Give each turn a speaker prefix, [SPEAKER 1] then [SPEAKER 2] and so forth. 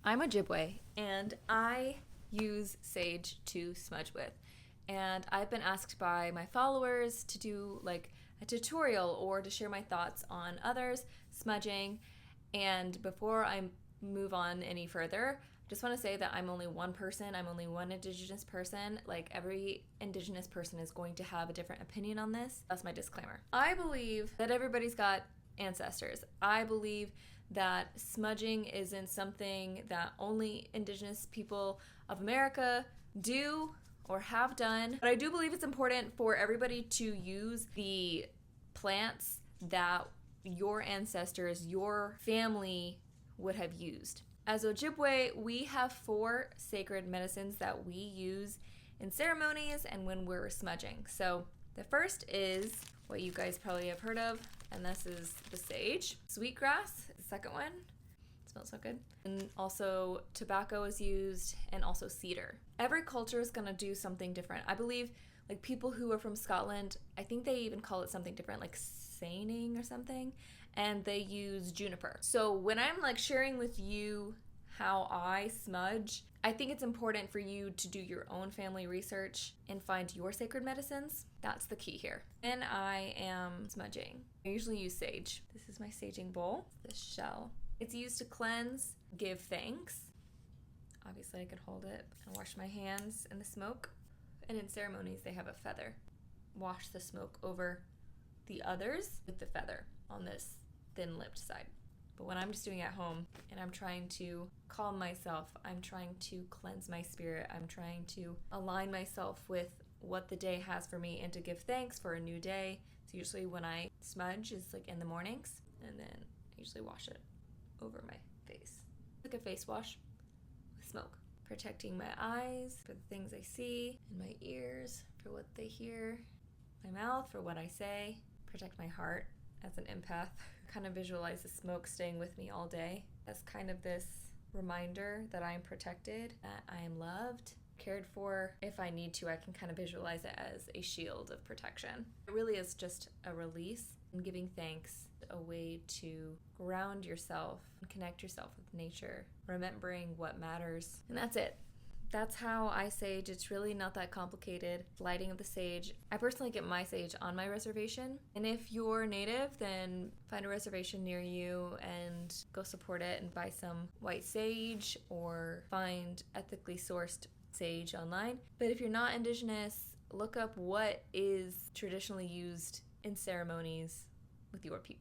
[SPEAKER 1] I'm Ojibwe, and I use sage to smudge with. And I've been asked by my followers to do like a tutorial or to share my thoughts on others, smudging. And before I move on any further, I just want to say that I'm only one person. I'm only one Indigenous person. Like every Indigenous person is going to have a different opinion on this. That's my disclaimer. I believe that everybody's got ancestors. I believe that smudging isn't something that only Indigenous people of America do or have done. But I do believe it's important for everybody to use the plants that your ancestors, your family would have used. As Ojibwe, we have 4 sacred medicines that we use in ceremonies and when we're smudging. So the first is what you guys probably have heard of, and this is the sage. Sweetgrass, the second one. It smells so good. And also tobacco is used, and also cedar. Every culture is gonna do something different. I believe like people who are from Scotland, I think they even call it something different, like seining or something, and they use juniper. So when I'm like sharing with you how I smudge, I think it's important for you to do your own family research and find your sacred medicines. That's the key here. When I am smudging, I usually use sage. This is my saging bowl, this shell. It's used to cleanse, give thanks. Obviously I could hold it and wash my hands in the smoke. And in ceremonies they have a feather. Wash the smoke over the others with the feather on this thin-lipped side. But when I'm just doing it at home and I'm trying to calm myself, I'm trying to cleanse my spirit, I'm trying to align myself with what the day has for me and to give thanks for a new day. So usually when I smudge is like in the mornings, and then I usually wash it over my face. Like a face wash with smoke. Protecting my eyes for the things I see, and my ears for what they hear, my mouth for what I say. Protect my heart as an empath. Kind of visualize the smoke staying with me all day. That's kind of this reminder that I'm protected, that I am loved, cared for. If I need to, I can kind of visualize it as a shield of protection. It really is just a release and giving thanks, a way to ground yourself and connect yourself with nature, remembering what matters. And that's it. That's how I sage. It's really not that complicated. Lighting of the sage. I personally get my sage on my reservation. And if you're native, then find a reservation near you and go support it and buy some white sage or find ethically sourced sage online. But if you're not Indigenous, look up what is traditionally used in ceremonies with your people.